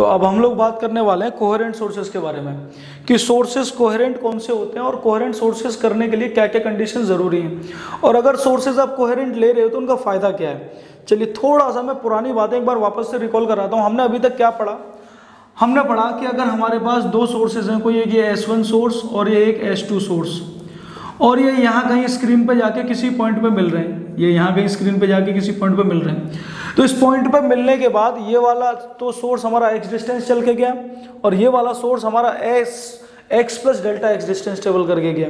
तो अब हम लोग बात करने वाले हैं कोहेरेंट सोर्सेज के बारे में कि सोर्सेज कोहेरेंट कौन से होते हैं और कोहेरेंट सोर्सेज करने के लिए क्या क्या कंडीशन जरूरी हैं और अगर सोर्सेज आप कोहेरेंट ले रहे हो तो उनका फायदा क्या है। चलिए थोड़ा सा मैं पुरानी बातें एक बार वापस से रिकॉल कराता हूँ। हमने अभी तक क्या पढ़ा, हमने पढ़ा कि अगर हमारे पास दो सोर्सेज हैं, कोई एक ये S1 सोर्स और ये एक S2 सोर्स, और ये यहाँ कहीं स्क्रीन पे जाके किसी पॉइंट पे मिल रहे हैं, ये यहाँ कहीं स्क्रीन पे जाके किसी पॉइंट पे मिल रहे हैं, तो इस पॉइंट पे मिलने के बाद ये वाला तो सोर्स हमारा x डिस्टेंस चल के गया और ये वाला सोर्स हमारा x plus delta x distance travel करके गया।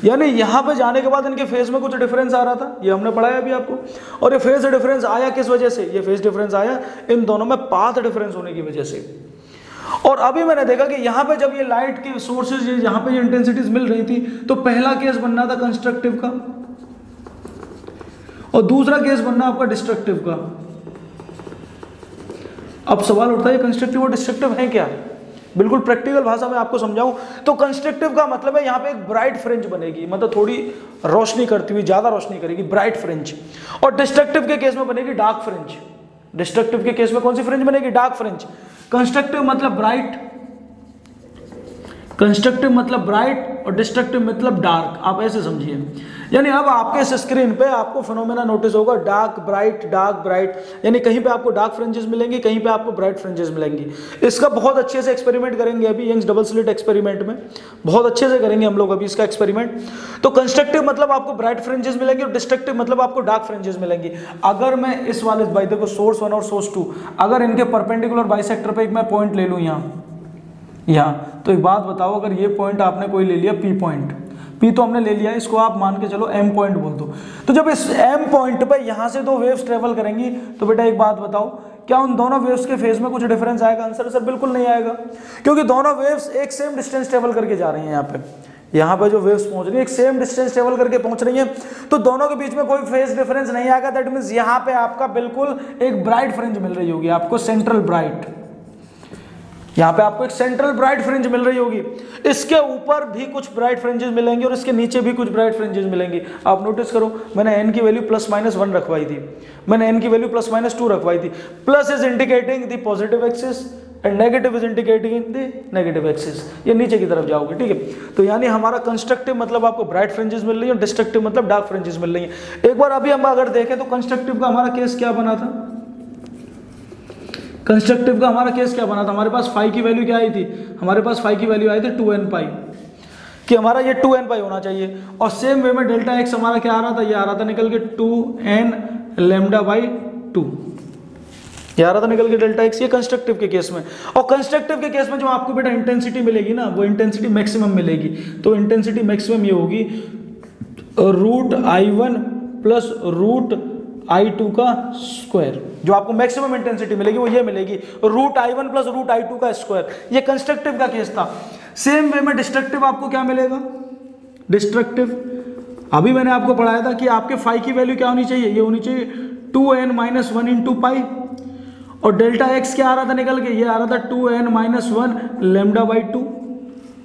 यानी यहाँ पे जाने के बाद इनके फेज में कुछ डिफरेंस आ रहा था, ये हमने पढ़ाया अभी आपको। और ये फेज डिफरेंस आया किस वजह से, ये फेज डिफरेंस आया इन दोनों में पाथ डिफरेंस होने की वजह से। और अभी मैंने देखा कि यहाँ पे जब ये लाइट के सोर्सेज यहाँ पे इंटेंसिटीज मिल रही थी तो पहला केस बनना था कंस्ट्रक्टिव का और दूसरा केस बनना आपका डिस्ट्रक्टिव का। अब सवाल उठता है कंस्ट्रक्टिव और डिस्ट्रक्टिव है क्या। बिल्कुल प्रैक्टिकल भाषा में आपको समझाऊं तो कंस्ट्रक्टिव का मतलब है यहाँ पे एक ब्राइट फ्रिंज बनेगी, मतलब थोड़ी रोशनी करती हुई, ज्यादा रोशनी करेगी, ब्राइट फ्रिंज। और डिस्ट्रक्टिव के केस में बनेगी डार्क फ्रिंज। डिस्ट्रक्टिव के केस में कौन सी फ्रिंज बनेगी, डार्क फ्रिंज। कंस्ट्रक्टिव मतलब ब्राइट, कंस्ट्रक्टिव मतलब ब्राइट और डिस्ट्रक्टिव मतलब डार्क, आप ऐसे समझिए। यानी अब आपके इस स्क्रीन पे आपको फिनोमेना नोटिस होगा डार्क ब्राइट, डार्क ब्राइट, यानी कहीं पे आपको डार्क फ्रिंजेस मिलेंगी, कहीं पे आपको ब्राइट फ्रिंजेस मिलेंगी। इसका बहुत अच्छे से एक्सपेरिमेंट करेंगे अभी यंग्स डबल स्लिट एक्सपेरिमेंट में, बहुत अच्छे से करेंगे हम लोग अभी इसका एक्सपेरिमेंट। तो कंस्ट्रक्टिव मतलब आपको ब्राइट फ्रिंजेस मिलेंगी और डिस्ट्रक्टिव मतलब आपको डार्क फ्रिंजेस मिलेंगी। अगर मैं इस वाले भाई देखो सोर्स 1 और सोर्स 2, अगर इनके परपेंडिकुलर बाइसेक्टर पे एक मैं पॉइंट ले लूँ यहाँ, तो एक बात बताओ, अगर ये पॉइंट आपने कोई ले लिया P पॉइंट, P तो हमने ले लिया, इसको आप मान के चलो M पॉइंट बोल दो, तो जब इस M पॉइंट पे यहाँ से दो वेव्स ट्रेवल करेंगी तो बेटा एक बात बताओ, क्या उन दोनों वेव्स के फेज में कुछ डिफरेंस आएगा? आंसर सर बिल्कुल नहीं आएगा, क्योंकि दोनों वेव्स एक सेम डिस्टेंस ट्रेवल करके जा रही हैं। यहाँ पे जो वेव्स पहुंच रही है एक सेम डिस्टेंस ट्रेवल करके पहुंच रही है, तो दोनों के बीच में कोई फेज डिफरेंस नहीं आएगा। दैट मींस यहाँ पे आपका बिल्कुल एक ब्राइट फ्रिंज मिल रही होगी आपको, सेंट्रल ब्राइट, यहाँ पे आपको एक सेंट्रल ब्राइट फ्रिंज मिल रही होगी। इसके ऊपर भी कुछ ब्राइट फ्रिंजेस मिलेंगे और इसके नीचे भी कुछ ब्राइट फ्रिंजेस मिलेंगी। आप नोटिस करो, मैंने n की वैल्यू +-1 रखवाई थी, मैंने n की वैल्यू +-2 रखवाई थी। Plus is indicating the positive axis and negative is indicating the negative axis, ये नीचे की तरफ जाओगे, ठीक है। तो यानी हमारा कंस्ट्रक्टिव मतलब आपको ब्राइट फ्रिंजेस मिल रही है और डिस्ट्रक्टिव मतलब डार्क फ्रिंजेस मिल रही है। एक बार अभी हम अगर देखें तो कंस्ट्रक्टिव का हमारा केस क्या बना था, कंस्ट्रक्टिव का हमारा केस क्या बना था, हमारे पास फाई की वैल्यू क्या आई थी, हमारे पास फाई की वैल्यू आई थी 2n पाई, कि हमारा ये 2n पाई होना चाहिए। और सेम वे में डेल्टा एक्स हमारा क्या आ रहा था, ये आ रहा था निकल के 2n λ/2, ये आ रहा था निकल के डेल्टा एक्स, ये कंस्ट्रक्टिव के केस में। और कंस्ट्रक्टिव के केस में जो आपको बेटा इंटेंसिटी मिलेगी ना, वो इंटेंसिटी मैक्सिमम मिलेगी। तो इंटेंसिटी मैक्सिमम ये होगी √I1 + √I2 का स्क्वायर। जो आपको मैक्सिमम इंटेंसिटी मिलेगी वो ये मिलेगी √I1 + √I2 का स्क्वायर। ये कंस्ट्रक्टिव का केस था। सेम वे में डिस्ट्रक्टिव आपको क्या मिलेगा, डिस्ट्रक्टिव अभी मैंने आपको पढ़ाया था कि आपके फाई की वैल्यू क्या होनी चाहिए, ये होनी चाहिए 2n - 1 × पाई, और डेल्टा एक्स क्या आ रहा था निकल के, ये आ रहा था 2n - 1 λ/2,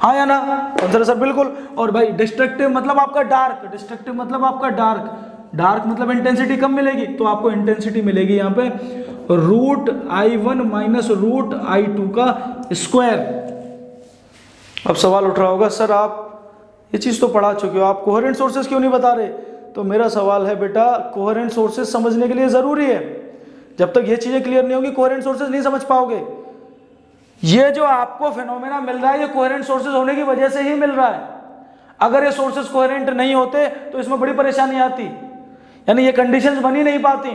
हाँ या ना आंसर सर बिल्कुल। और भाई डिस्ट्रक्टिव मतलब आपका डार्क, डिस्ट्रक्टिव मतलब आपका डार्क, डार्क मतलब इंटेंसिटी कम मिलेगी, तो आपको इंटेंसिटी मिलेगी यहाँ पे √I1 - √I2 का स्क्वायर। अब सवाल उठ रहा होगा सर आप ये चीज तो पढ़ा चुके हो, आप कोहेरेंट सोर्सेज क्यों नहीं बता रहे? तो मेरा सवाल है बेटा कोहेरेंट सोर्सेज समझने के लिए जरूरी है, जब तक ये चीजें क्लियर नहीं होगी कोहेरेंट सोर्सेज नहीं समझ पाओगे। ये जो आपको फिनोमेना मिल रहा है ये कोहेरेंट सोर्सेज होने की वजह से ही मिल रहा है। अगर ये सोर्सेज कोहेरेंट नहीं होते तो इसमें बड़ी परेशानी आती, यानी ये कंडीशंस बनी नहीं पाती।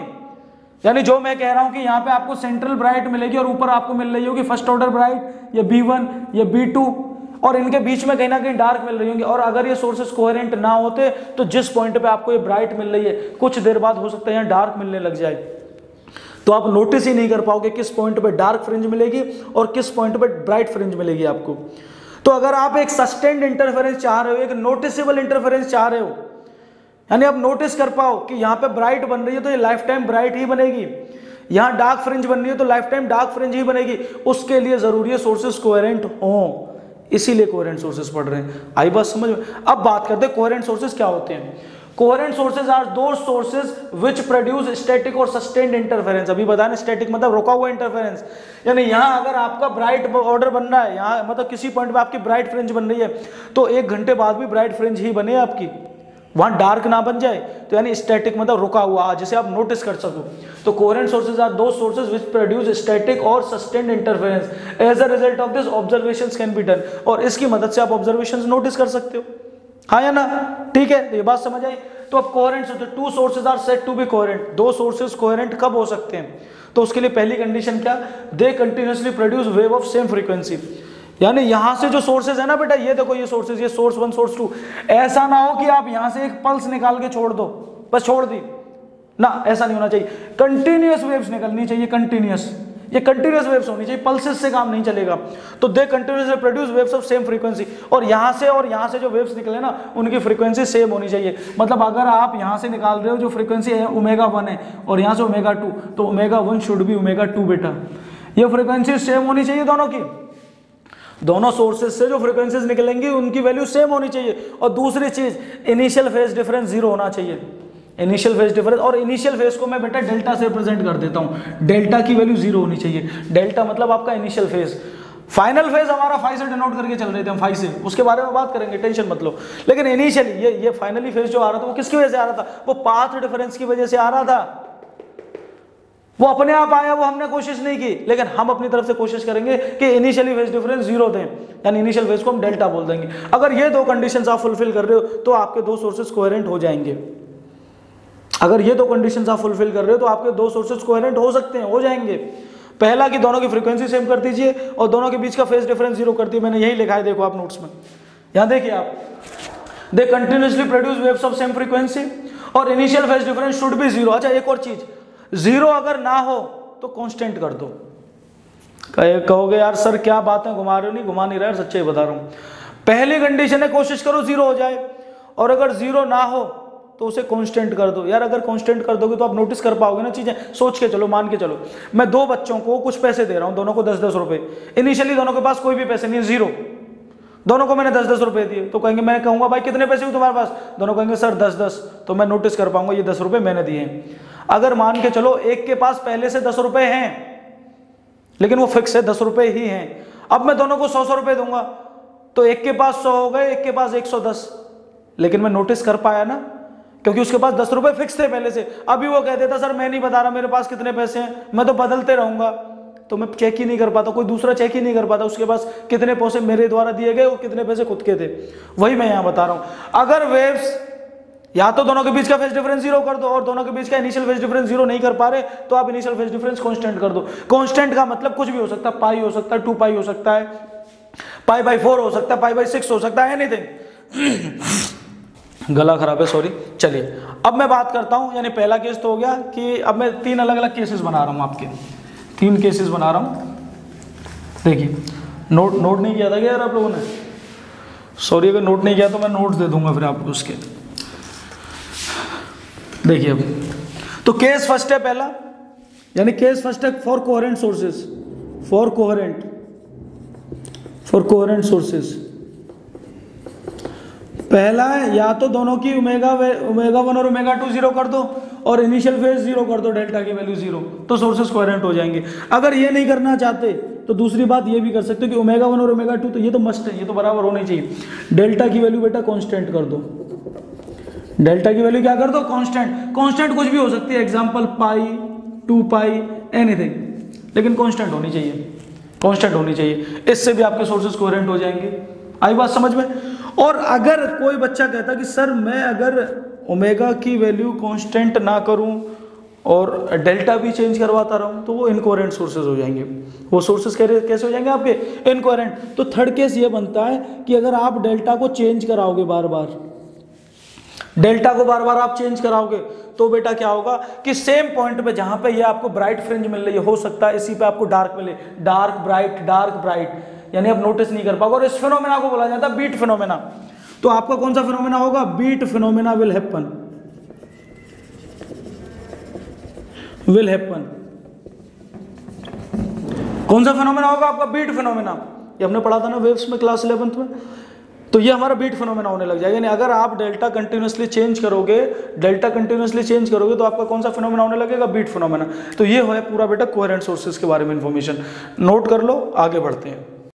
यानी जो मैं कह रहा हूं कि यहाँ पे आपको सेंट्रल ब्राइट मिलेगी और ऊपर आपको मिल रही होगी फर्स्ट ऑर्डर ब्राइट या B1 या B2, और इनके बीच में कहीं ना कहीं डार्क मिल रही होंगी। और अगर ये सोर्सेज कोहेरेंट ना होते तो जिस पॉइंट पे आपको ये ब्राइट मिल रही है कुछ देर बाद हो सकता है यहाँ डार्क मिलने लग जाए, तो आप नोटिस ही नहीं कर पाओगे किस पॉइंट पे डार्क फ्रिंज मिलेगी और किस पॉइंट पे ब्राइट फ्रिंज मिलेगी आपको। तो अगर आप एक सस्टेन्ड इंटरफेरेंस चाह रहे हो, एक नोटिसेबल इंटरफेरेंस चाह रहे हो, यानी आप नोटिस कर पाओ कि यहाँ पे ब्राइट बन रही है तो ये लाइफ टाइम ब्राइट ही बनेगी, यहाँ डार्क फ्रिंज बन रही है तो लाइफ टाइम डार्क फ्रिंज ही बनेगी, उसके लिए जरूरी है सोर्सेज कोहेरेंट हो, इसीलिए कोहेरेंट सोर्सेज पढ़ रहे हैं। आई बात समझ में? अब बात करते हैं कोहेरेंट सोर्सेज क्या होते हैं। कोहेरेंट सोर्सेज आर दो सोर्सेज विच प्रोड्यूस स्टैटिक और सस्टेन्ड इंटरफेरेंस। अभी बताया स्टैटिक मतलब रुका हुआ इंटरफेरेंस, यानी यहाँ अगर आपका ब्राइट ऑर्डर बन रहा है, यहाँ मतलब किसी पॉइंट पे आपकी ब्राइट फ्रिंज बन रही है, तो 1 घंटे बाद भी ब्राइट फ्रिंज ही बने आपकी, वहां डार्क ना बन जाए, तो यानी स्टैटिक मतलब रुका हुआ, जिसे आप नोटिस कर सको। तो कोहेरेंट सोर्सेज आर दो सोर्सेज विच प्रोड्यूस स्टैटिक और sustained interference as a result of this observations can be done. और इसकी मदद से आप ऑब्जर्वेशंस नोटिस कर सकते हो, हाँ या ना, ठीक है, तो ये बात समझ आई। तो अब coherent sources, two sources are said to be coherent, दो सोर्सेज कोहेरेंट कब हो सकते हैं? तो उसके लिए पहली कंडीशन क्या, they continuously produce wave of same frequency. यानी यहां से जो सोर्सेज है ना बेटा, ये देखो ये सोर्सेज, ये सोर्स 1 सोर्स 2, ऐसा ना हो कि आप यहां से एक पल्स निकाल के छोड़ दो, बस छोड़ दी ना, ऐसा नहीं होना चाहिए। कंटिन्यूअस वेव्स निकलनी चाहिए, कंटिन्यूअस, ये कंटिन्यूअस वेव्स होनी चाहिए, पल्सेस से काम नहीं चलेगा। तो they continuously produce waves of same frequency, और यहां से जो वेव्स निकले ना, उनकी फ्रीक्वेंसी सेम होनी चाहिए। मतलब अगर आप यहां से निकाल रहे हो जो फ्रीक्वेंसी है ω1 है, और यहां से ω2, तो ω1 शुड बी ω2 बेटा, ये फ्रीक्वेंसी सेम होनी चाहिए दोनों की, दोनों सोर्सेज से जो फ्रीक्वेंसीज निकलेंगी उनकी वैल्यू सेम होनी चाहिए। और दूसरी चीज, इनिशियल फेज डिफरेंस 0 होना चाहिए, इनिशियल फेज डिफरेंस, और इनिशियल फेज को मैं बेटा डेल्टा से रिप्रेजेंट कर देता हूं, डेल्टा की वैल्यू 0 होनी चाहिए। डेल्टा मतलब आपका इनिशियल फेज, फाइनल फेज हमारा फाइ से डिनोट करके चल रहे थे हम, फाइ से, उसके बारे में बात करेंगे, टेंशन मत लो। लेकिन इनिशियली ये फाइनली फेज जो आ रहा था वो किसकी वजह से आ रहा था, वो पाथ डिफरेंस की वजह से आ रहा था, वो अपने आप आया, वो हमने कोशिश नहीं की। लेकिन हम अपनी तरफ से कोशिश करेंगे कि इनिशियली फेज डिफरेंस 0 दें, यानी इनिशियल फेज को हम डेल्टा बोल देंगे। अगर ये दो कंडीशंस आप फुलफिल कर रहे हो तो आपके दो सोर्सेज कोहेरेंट हो जाएंगे। अगर ये दो कंडीशंस आप फुलफिल कर रहे हो तो आपके दो सोर्सेज कोहेरेंट हो सकते हैं, हो जाएंगे। पहला कि दोनों की फ्रीक्वेंसी सेम कर दीजिए और दोनों के बीच का फेज डिफरेंस 0 कर दिए, मैंने यही लिखा है, देखो आप नोट्स में, यहां देखिए आप, they continuously produce waves of same frequency और initial phase difference should be 0। अच्छा एक और चीज, 0 अगर ना हो तो कांस्टेंट कर दो। कहोगे यार सर क्या बातें घुमा रहे हो, नहीं घुमा नहीं रहा, सच्चाई बता रहा हूं। पहली कंडीशन है कोशिश करो 0 हो जाए, और अगर 0 ना हो तो उसे कांस्टेंट कर दो। यार अगर कांस्टेंट कर दोगे तो आप नोटिस कर पाओगे ना चीजें, सोच के चलो, मान के चलो, मैं 2 बच्चों को कुछ पैसे दे रहा हूं, दोनों को 10-10 रुपए, इनिशियली दोनों के पास कोई भी पैसे नहीं, 0, दोनों को मैंने 10-10 रुपए दिए, तो कहेंगे, मैं कहूंगा भाई कितने पैसे हुए तुम्हारे पास, दोनों कहेंगे सर 10-10, तो मैं नोटिस कर पाऊंगा ये 10 रुपए मैंने दिए हैं। अगर मान के चलो एक के पास पहले से 10 रुपए हैं, लेकिन वो फिक्स है 10 रुपए ही हैं, अब मैं दोनों को 100 रुपए दूंगा, तो एक के पास 100 हो गए, एक के पास 110, लेकिन मैं नोटिस कर पाया ना, क्योंकि उसके पास 10 रुपए फिक्स थे पहले से। अभी वो कह देता सर मैं नहीं बता रहा मेरे पास कितने पैसे हैं, मैं तो बदलते रहूंगा, तो मैं चेक ही नहीं कर पाता, कोई दूसरा चेक ही नहीं कर पाता उसके पास कितने पैसे मेरे द्वारा दिए गए और कितने पैसे खुद के थे। वही मैं यहां बता रहा हूं, अगर वेव्स या तो दोनों के बीच का फेज डिफरेंस 0 कर दो, और दोनों के बीच का इनिशियल फेज डिफरेंस 0 नहीं कर पा रहे तो आप इनिशियल फेज डिफरेंस कांस्टेंट कर दो। कांस्टेंट का मतलब कुछ भी हो सकता है, पाई हो सकता है, 2 पाई हो सकता है, π/4 हो सकता है, π/6 हो सकता है, एनीथिंग। गला खराब है, सॉरी। चलिए अब मैं बात करता हूं, यानी पहला केस तो हो गया कि अब मैं 3 अलग अलग केसेस बना रहा हूं, आपके 3 केसेस बना रहा हूं। देखिए नोट नहीं किया था क्या यार आप लोगों ने, सॉरी अगर नोट नहीं किया तो मैं नोट्स दे दूंगा फिर आपको उसके। देखिए अब तो केस फर्स्ट है पहला, यानी केस फर्स्ट है for coherent sources, for coherent sources. पहला है या तो दोनों की ω1 और ω2 0 कर दो और इनिशियल फेज 0 कर दो, डेल्टा की वैल्यू 0, तो सोर्सेस कोहेरेंट हो जाएंगे। अगर ये नहीं करना चाहते तो दूसरी बात ये भी कर सकते हो कि ω1 और ω2, तो ये तो मस्ट है, ये तो बराबर होनी चाहिए, डेल्टा की वैल्यू बेटा कांस्टेंट कर दो, डेल्टा की वैल्यू क्या कर दो, कांस्टेंट। कांस्टेंट कुछ भी हो सकती है, एग्जांपल पाई, 2 पाई, एनीथिंग, लेकिन कांस्टेंट होनी चाहिए, कांस्टेंट होनी चाहिए, इससे भी आपके सोर्सेस कोहेरेंट हो जाएंगे। आई बात समझ में। और अगर कोई बच्चा कहता कि सर मैं अगर ओमेगा की वैल्यू कांस्टेंट ना करूं और डेल्टा भी चेंज करवाता रहूं, तो वो इनकोहेरेंट सोर्सेज हो जाएंगे। वो सोर्सेज कैसे हो जाएंगे आपके, इनकोहेरेंट। तो थर्ड केस ये बनता है कि अगर आप डेल्टा को चेंज कराओगे बार बार, डेल्टा को बार बार आप चेंज कराओगे, तो बेटा क्या होगा कि सेम पॉइंट पे जहां पे ये आपको ब्राइट फ्रिंज मिल रही है, हो सकता है इसी पे आपको डार्क मिले, डार्क ब्राइट, यानी आप नोटिस नहीं कर पाओगे। और इस फिनोमेना को बोला जाता है बीट फिनोमेना। तो आपका कौन सा फिनोमेना होगा, बीट फिनोमेना विल हैपन। कौन सा फिनोमेना होगा आपका, बीट फिनोमेना। ये हमने पढ़ा था ना वेव्स में क्लास 11th में। तो ये हमारा बीट फिनोमेना होने लग जाएगा। यानी अगर आप डेल्टा कंटिन्यूसली चेंज करोगे तो आपका कौन सा फिनोमेना होने लगेगा, बीट फिनोमेना। तो ये है पूरा बेटा कोहेरेंट सोर्सेज के बारे में इंफॉर्मेशन, नोट कर लो, आगे बढ़ते हैं।